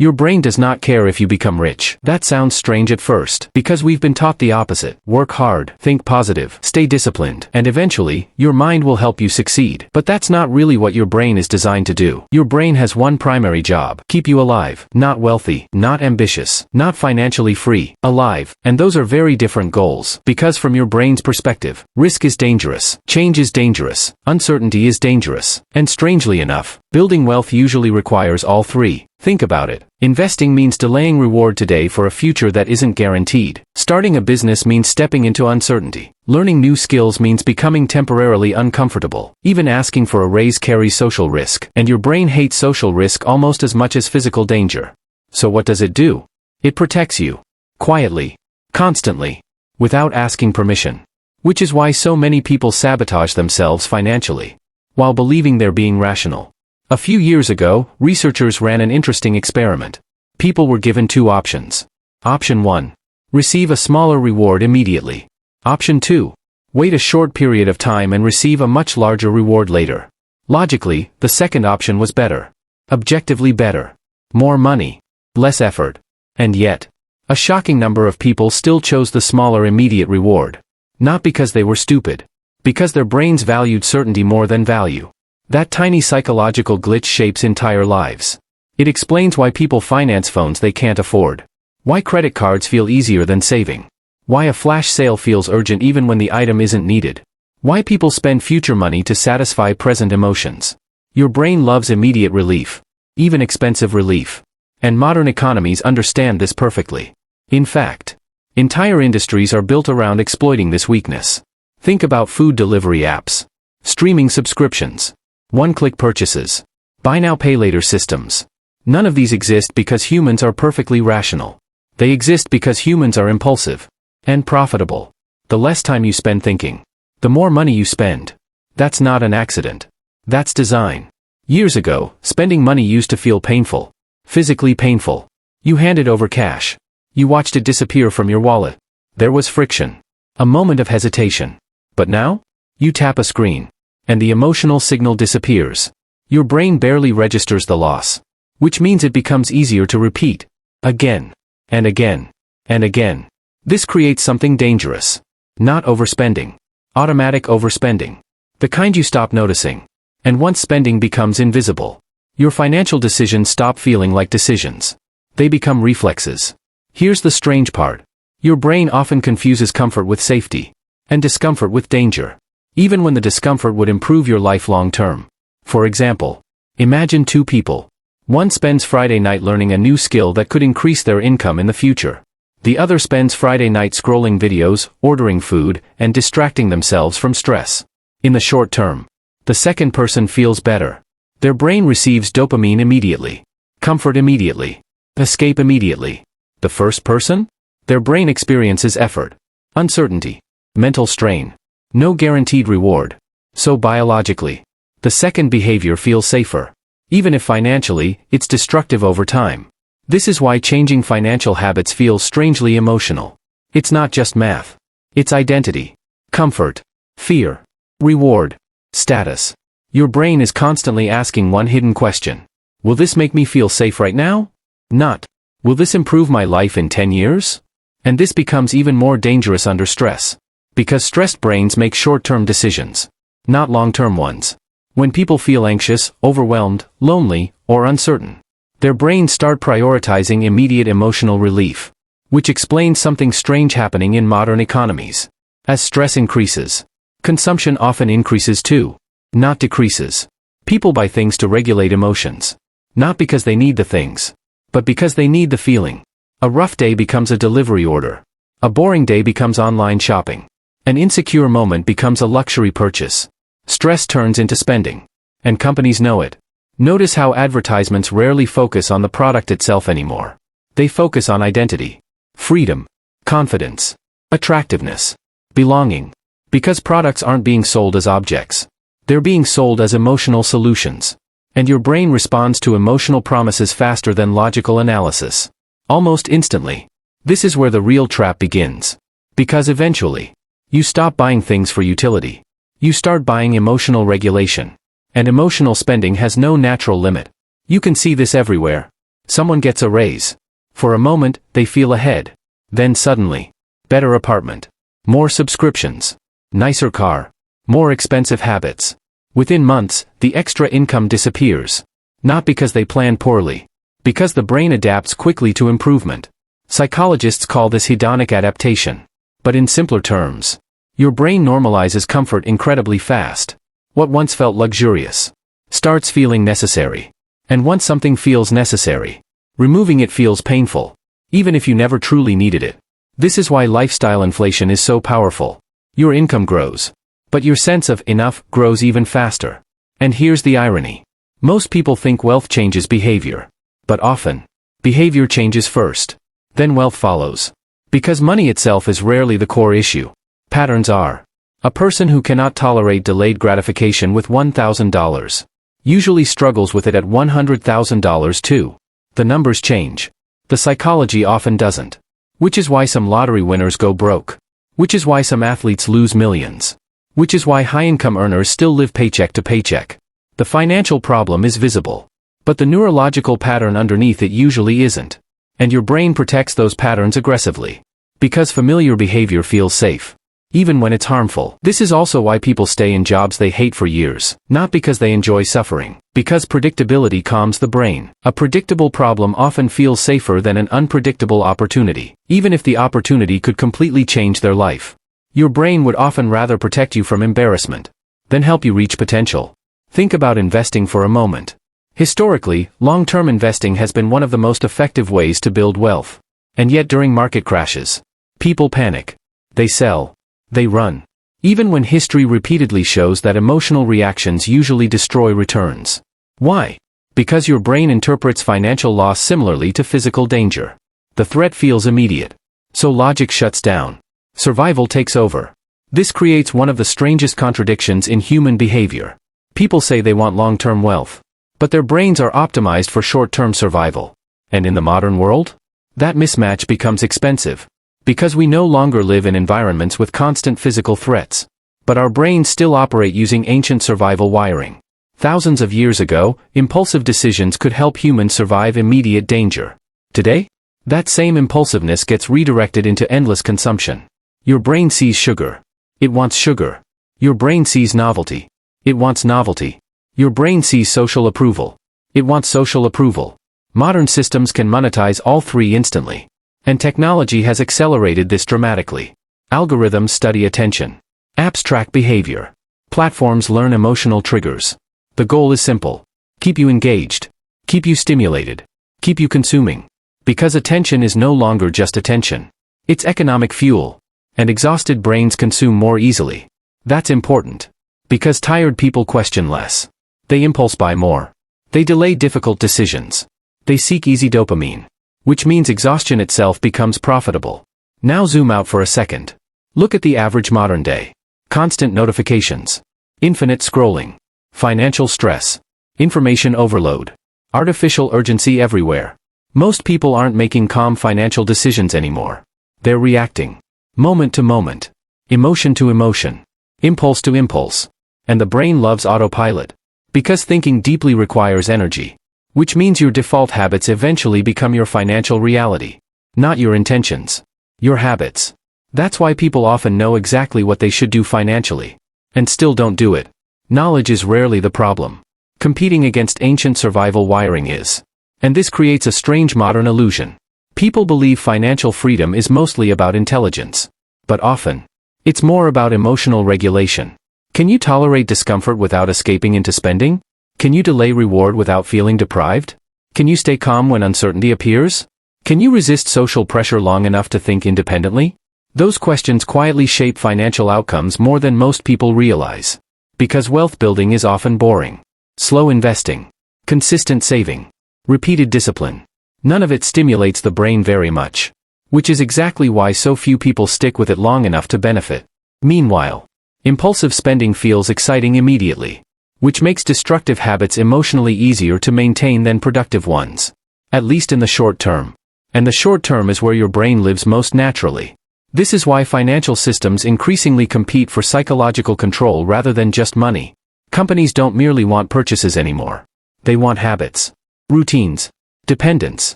Your brain does not care if you become rich. That sounds strange at first, because we've been taught the opposite. Work hard, think positive, stay disciplined, and eventually, your mind will help you succeed. But that's not really what your brain is designed to do. Your brain has one primary job: keep you alive. Not wealthy, not ambitious, not financially free, alive. And those are very different goals. Because from your brain's perspective, risk is dangerous, change is dangerous, uncertainty is dangerous. And strangely enough, building wealth usually requires all three. Think about it. Investing means delaying reward today for a future that isn't guaranteed. Starting a business means stepping into uncertainty. Learning new skills means becoming temporarily uncomfortable. Even asking for a raise carries social risk. And your brain hates social risk almost as much as physical danger. So what does it do? It protects you. Quietly. Constantly. Without asking permission. Which is why so many people sabotage themselves financially, while believing they're being rational. A few years ago, researchers ran an interesting experiment. People were given two options. Option 1. Receive a smaller reward immediately. Option 2. Wait a short period of time and receive a much larger reward later. Logically, the second option was better. Objectively better. More money. Less effort. And yet, a shocking number of people still chose the smaller immediate reward. Not because they were stupid. Because their brains valued certainty more than value. That tiny psychological glitch shapes entire lives. It explains why people finance phones they can't afford. Why credit cards feel easier than saving. Why a flash sale feels urgent even when the item isn't needed. Why people spend future money to satisfy present emotions. Your brain loves immediate relief. Even expensive relief. And modern economies understand this perfectly. In fact, entire industries are built around exploiting this weakness. Think about food delivery apps. Streaming subscriptions. One-click purchases. Buy now pay later systems. None of these exist because humans are perfectly rational. They exist because humans are impulsive. And profitable. The less time you spend thinking, the more money you spend. That's not an accident. That's design. Years ago, spending money used to feel painful. Physically painful. You handed over cash. You watched it disappear from your wallet. There was friction. A moment of hesitation. But now? You tap a screen. And the emotional signal disappears. Your brain barely registers the loss. Which means it becomes easier to repeat. Again. And again. And again. This creates something dangerous. Not overspending. Automatic overspending. The kind you stop noticing. And once spending becomes invisible, your financial decisions stop feeling like decisions. They become reflexes. Here's the strange part. Your brain often confuses comfort with safety. And discomfort with danger. Even when the discomfort would improve your life long term. For example, imagine two people. One spends Friday night learning a new skill that could increase their income in the future. The other spends Friday night scrolling videos, ordering food, and distracting themselves from stress. In the short term, the second person feels better. Their brain receives dopamine immediately. Comfort immediately. Escape immediately. The first person? Their brain experiences effort. Uncertainty. Mental strain. No guaranteed reward. So biologically, the second behavior feels safer. Even if financially, it's destructive over time. This is why changing financial habits feels strangely emotional. It's not just math. It's identity. Comfort. Fear. Reward. Status. Your brain is constantly asking one hidden question. Will this make me feel safe right now? Not. Will this improve my life in 10 years? And this becomes even more dangerous under stress. Because stressed brains make short-term decisions. Not long-term ones. When people feel anxious, overwhelmed, lonely, or uncertain, their brains start prioritizing immediate emotional relief. Which explains something strange happening in modern economies. As stress increases, consumption often increases too. Not decreases. People buy things to regulate emotions. Not because they need the things, but because they need the feeling. A rough day becomes a delivery order. A boring day becomes online shopping. An insecure moment becomes a luxury purchase. Stress turns into spending. And companies know it. Notice how advertisements rarely focus on the product itself anymore. They focus on identity. Freedom. Confidence. Attractiveness. Belonging. Because products aren't being sold as objects. They're being sold as emotional solutions. And your brain responds to emotional promises faster than logical analysis. Almost instantly. This is where the real trap begins. Because eventually, you stop buying things for utility. You start buying emotional regulation. And emotional spending has no natural limit. You can see this everywhere. Someone gets a raise. For a moment, they feel ahead. Then suddenly, better apartment, more subscriptions, nicer car, more expensive habits. Within months, the extra income disappears. Not because they plan poorly. Because the brain adapts quickly to improvement. Psychologists call this hedonic adaptation. But in simpler terms, your brain normalizes comfort incredibly fast. What once felt luxurious starts feeling necessary. And once something feels necessary, removing it feels painful, even if you never truly needed it. This is why lifestyle inflation is so powerful. Your income grows, but your sense of enough grows even faster. And here's the irony. Most people think wealth changes behavior. But often, behavior changes first. Then wealth follows. Because money itself is rarely the core issue. Patterns are. A person who cannot tolerate delayed gratification with $1,000 usually struggles with it at $100,000 too. The numbers change. The psychology often doesn't. Which is why some lottery winners go broke. Which is why some athletes lose millions. Which is why high-income earners still live paycheck to paycheck. The financial problem is visible. But the neurological pattern underneath it usually isn't. And your brain protects those patterns aggressively. Because familiar behavior feels safe. Even when it's harmful. This is also why people stay in jobs they hate for years. Not because they enjoy suffering. Because predictability calms the brain. A predictable problem often feels safer than an unpredictable opportunity. Even if the opportunity could completely change their life. Your brain would often rather protect you from embarrassment than help you reach potential. Think about investing for a moment. Historically, long-term investing has been one of the most effective ways to build wealth. And yet during market crashes, people panic. They sell. They run. Even when history repeatedly shows that emotional reactions usually destroy returns. Why? Because your brain interprets financial loss similarly to physical danger. The threat feels immediate. So logic shuts down. Survival takes over. This creates one of the strangest contradictions in human behavior. People say they want long-term wealth. But their brains are optimized for short-term survival. And in the modern world? That mismatch becomes expensive. Because we no longer live in environments with constant physical threats. But our brains still operate using ancient survival wiring. Thousands of years ago, impulsive decisions could help humans survive immediate danger. Today? That same impulsiveness gets redirected into endless consumption. Your brain sees sugar. It wants sugar. Your brain sees novelty. It wants novelty. Your brain sees social approval. It wants social approval. Modern systems can monetize all three instantly. And technology has accelerated this dramatically. Algorithms study attention. Apps track behavior. Platforms learn emotional triggers. The goal is simple. Keep you engaged. Keep you stimulated. Keep you consuming. Because attention is no longer just attention. It's economic fuel. And exhausted brains consume more easily. That's important. Because tired people question less. They impulse buy more. They delay difficult decisions. They seek easy dopamine. Which means exhaustion itself becomes profitable. Now zoom out for a second. Look at the average modern day. Constant notifications. Infinite scrolling. Financial stress. Information overload. Artificial urgency everywhere. Most people aren't making calm financial decisions anymore. They're reacting. Moment to moment. Emotion to emotion. Impulse to impulse. And the brain loves autopilot. Because thinking deeply requires energy. Which means your default habits eventually become your financial reality. Not your intentions. Your habits. That's why people often know exactly what they should do financially. And still don't do it. Knowledge is rarely the problem. Competing against ancient survival wiring is. And this creates a strange modern illusion. People believe financial freedom is mostly about intelligence. But often, it's more about emotional regulation. Can you tolerate discomfort without escaping into spending? Can you delay reward without feeling deprived? Can you stay calm when uncertainty appears? Can you resist social pressure long enough to think independently? Those questions quietly shape financial outcomes more than most people realize. Because wealth building is often boring. Slow investing. Consistent saving. Repeated discipline. None of it stimulates the brain very much. Which is exactly why so few people stick with it long enough to benefit. Meanwhile, impulsive spending feels exciting immediately. Which makes destructive habits emotionally easier to maintain than productive ones. At least in the short term. And the short term is where your brain lives most naturally. This is why financial systems increasingly compete for psychological control rather than just money. Companies don't merely want purchases anymore. They want habits. Routines. Dependence.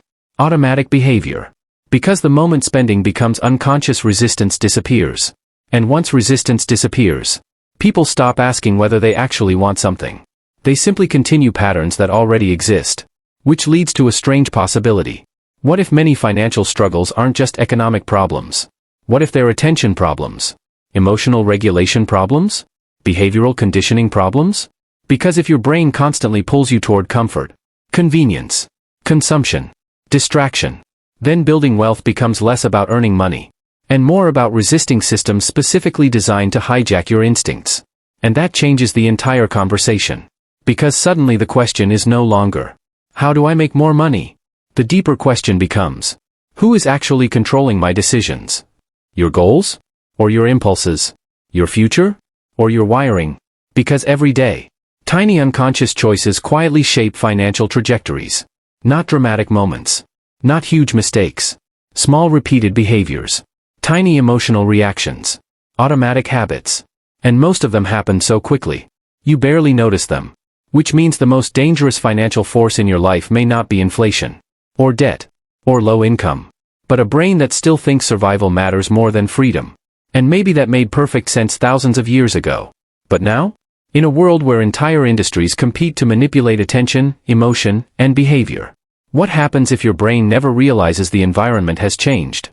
Automatic behavior. Because the moment spending becomes unconscious, resistance disappears. And once resistance disappears, people stop asking whether they actually want something. They simply continue patterns that already exist. Which leads to a strange possibility. What if many financial struggles aren't just economic problems? What if they're attention problems? Emotional regulation problems? Behavioral conditioning problems? Because if your brain constantly pulls you toward comfort, convenience, consumption, distraction, then building wealth becomes less about earning money and more about resisting systems specifically designed to hijack your instincts. And that changes the entire conversation. Because suddenly the question is no longer, how do I make more money? The deeper question becomes, who is actually controlling my decisions? Your goals? Or your impulses? Your future? Or your wiring? Because every day, tiny unconscious choices quietly shape financial trajectories. Not dramatic moments. Not huge mistakes. Small repeated behaviors. Tiny emotional reactions. Automatic habits. And most of them happen so quickly, you barely notice them. Which means the most dangerous financial force in your life may not be inflation, or debt, or low income, but a brain that still thinks survival matters more than freedom. And maybe that made perfect sense thousands of years ago. But now? In a world where entire industries compete to manipulate attention, emotion, and behavior, what happens if your brain never realizes the environment has changed?